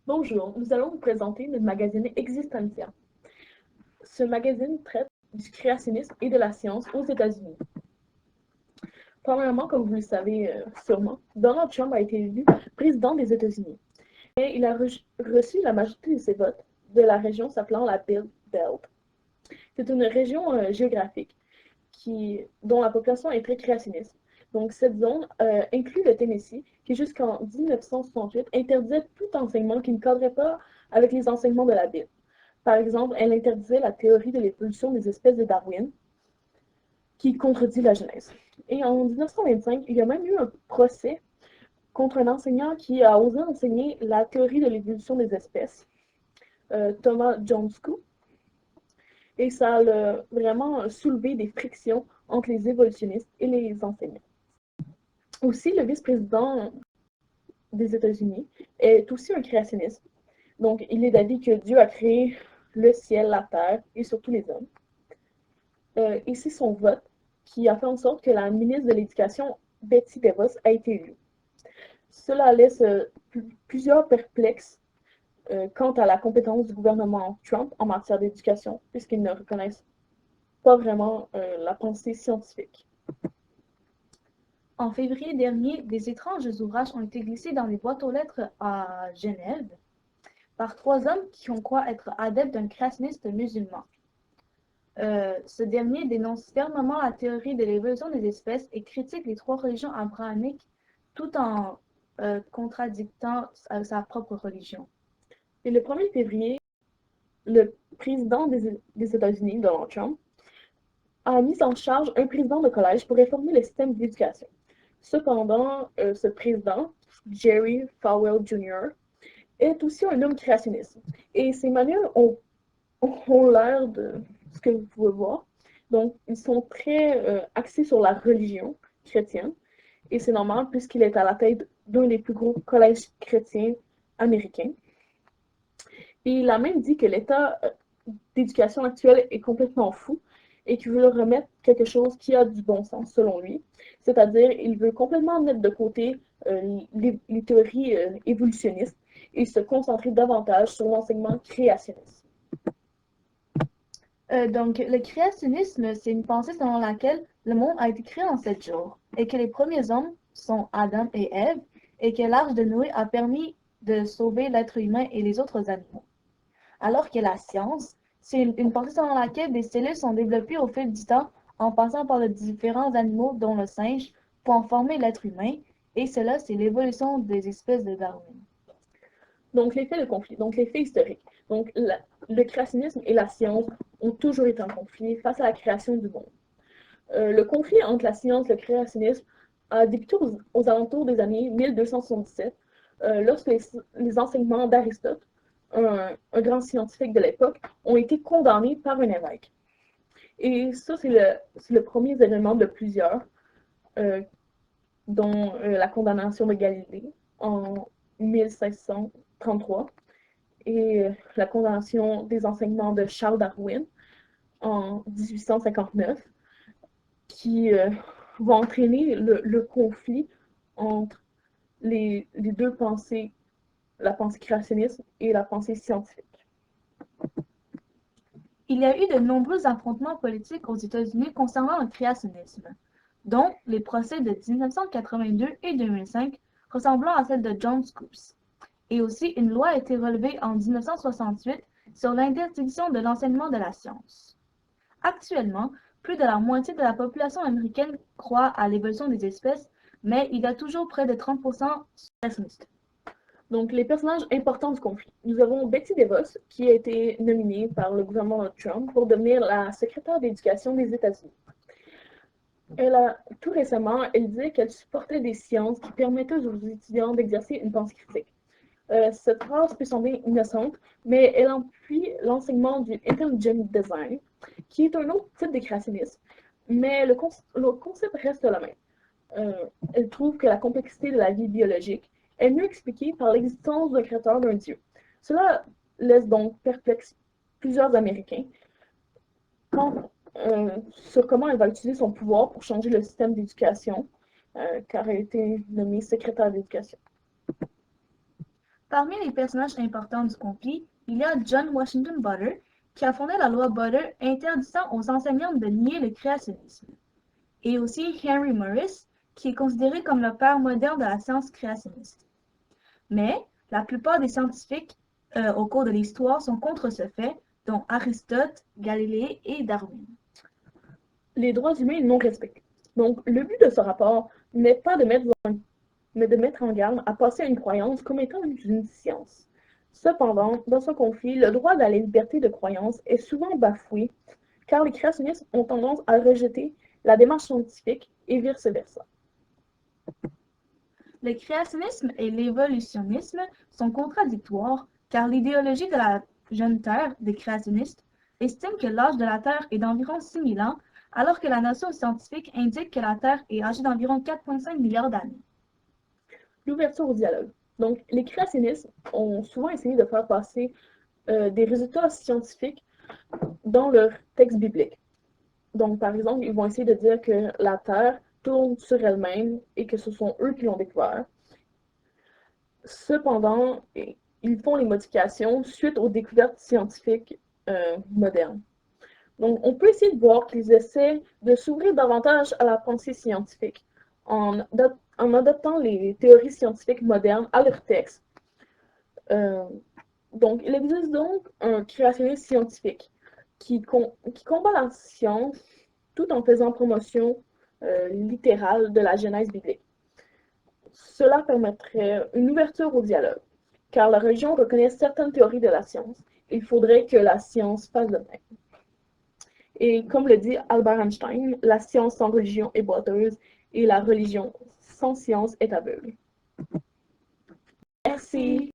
Bonjour, nous allons vous présenter notre magazine Existentia. Ce magazine traite du créationnisme et de la science aux États-Unis. Premièrement, comme vous le savez sûrement, Donald Trump a été élu président des États-Unis. Et il a reçu la majorité de ses votes de la région s'appelant la Bill Belt. C'est une région géographique dont la population est très créationniste. Donc, cette zone inclut le Tennessee, qui jusqu'en 1968 interdisait tout enseignement qui ne cadrait pas avec les enseignements de la Bible. Par exemple, elle interdisait la théorie de l'évolution des espèces de Darwin, qui contredit la Genèse. Et en 1925, il y a même eu un procès contre un enseignant qui a osé enseigner la théorie de l'évolution des espèces, Thomas Jonescu, et ça a vraiment soulevé des frictions entre les évolutionnistes et les enseignants. Aussi, le vice-président des États-Unis est aussi un créationniste. Donc, il est d'avis que Dieu a créé le ciel, la terre et surtout les hommes. Et c'est son vote qui a fait en sorte que la ministre de l'Éducation, Betsy DeVos, a été élue. Cela laisse plusieurs perplexes quant à la compétence du gouvernement Trump en matière d'éducation, puisqu'ils ne reconnaissent pas vraiment la pensée scientifique. En février dernier, des étranges ouvrages ont été glissés dans les boîtes aux lettres à Genève par trois hommes qui ont croient être adeptes d'un créationniste musulman. Ce dernier dénonce fermement la théorie de l'évolution des espèces et critique les trois religions abrahamiques tout en contradictant sa propre religion. Et le 1er février, le président des États-Unis, Donald Trump, a mis en charge un président de collège pour réformer le système d'éducation. Cependant, ce président, Jerry Falwell Jr., est aussi un homme créationniste. Et ses manuels ont l'air de ce que vous pouvez voir. Donc, ils sont très axés sur la religion chrétienne. Et c'est normal puisqu'il est à la tête d'un des plus gros collèges chrétiens américains. Et il a même dit que l'état d'éducation actuel est complètement fou et qu'il veut remettre quelque chose qui a du bon sens, selon lui. C'est-à-dire, il veut complètement mettre de côté les théories évolutionnistes et se concentrer davantage sur l'enseignement créationniste. Donc, le créationnisme, c'est une pensée selon laquelle le monde a été créé en 7 jours et que les premiers hommes sont Adam et Ève et que l'arche de Noé a permis de sauver l'être humain et les autres animaux. Alors que la science, c'est une pensée selon laquelle des cellules sont développées au fil du temps en passant par de différents animaux, dont le singe, pour en former l'être humain, et cela, c'est l'évolution des espèces de Darwin. Donc, les faits de conflit, donc les faits historiques. Donc, le créationnisme et la science ont toujours été en conflit face à la création du monde. Le conflit entre la science et le créationnisme a débuté aux alentours des années 1277, lorsque les enseignements d'Aristote, un grand scientifique de l'époque, ont été condamnés par un évêque. Et ça, c'est le premier événement de plusieurs, euh, dont la condamnation de Galilée en 1533 et la condamnation des enseignements de Charles Darwin en 1859, qui vont entraîner le conflit entre les deux pensées, la pensée créationniste et la pensée scientifique. Il y a eu de nombreux affrontements politiques aux États-Unis concernant le créationnisme, dont les procès de 1982 et 2005 ressemblant à celle de John Scoops. Et aussi une loi a été relevée en 1968 sur l'interdiction de l'enseignement de la science. Actuellement, plus de la moitié de la population américaine croit à l'évolution des espèces, mais il y a toujours près de 30% créationnistes. Donc, les personnages importants du conflit. Nous avons Betsy DeVos, qui a été nominée par le gouvernement Trump pour devenir la secrétaire d'éducation des États-Unis. Tout récemment, elle disait qu'elle supportait des sciences qui permettaient aux étudiants d'exercer une pensée critique. Cette phrase peut sembler innocente, mais elle appuie l'enseignement du intelligent design, qui est un autre type de créationnisme, mais le concept reste le même. Elle trouve que la complexité de la vie biologique est mieux expliquée par l'existence d'un créateur, d'un dieu. Cela laisse donc perplexe plusieurs Américains sur comment elle va utiliser son pouvoir pour changer le système d'éducation, car elle a été nommée secrétaire d'éducation. Parmi les personnages importants du conflit, il y a John Washington Butter, qui a fondé la loi Butter interdisant aux enseignantes de nier le créationnisme, et aussi Henry Morris, qui est considéré comme le père moderne de la science créationniste. Mais la plupart des scientifiques au cours de l'histoire sont contre ce fait, dont Aristote, Galilée et Darwin. Les droits humains non respectés. Donc, le but de ce rapport n'est pas de mettre en garde à passer une croyance comme étant une science. Cependant, dans ce conflit, le droit à la liberté de croyance est souvent bafoué car les créationnistes ont tendance à rejeter la démarche scientifique et vice-versa. Le créationnisme et l'évolutionnisme sont contradictoires car l'idéologie de la jeune Terre des créationnistes estime que l'âge de la Terre est d'environ 6 000 ans, alors que la notion scientifique indique que la Terre est âgée d'environ 4,5 milliards d'années. L'ouverture au dialogue. Donc, les créationnistes ont souvent essayé de faire passer des résultats scientifiques dans leurs textes bibliques. Donc, par exemple, ils vont essayer de dire que la Terre tourne sur elle-même et que ce sont eux qui l'ont découvert. Cependant, ils font les modifications suite aux découvertes scientifiques modernes. Donc, on peut essayer de voir qu'ils essaient de s'ouvrir davantage à la pensée scientifique en adoptant les théories scientifiques modernes à leur texte. Donc, il existe donc un créationnisme scientifique qui combat la science tout en faisant promotion littérale de la genèse biblique. Cela permettrait une ouverture au dialogue, car la religion reconnaît certaines théories de la science. Il faudrait que la science fasse de même. Et comme le dit Albert Einstein, la science sans religion est boiteuse et la religion sans science est aveugle. Merci.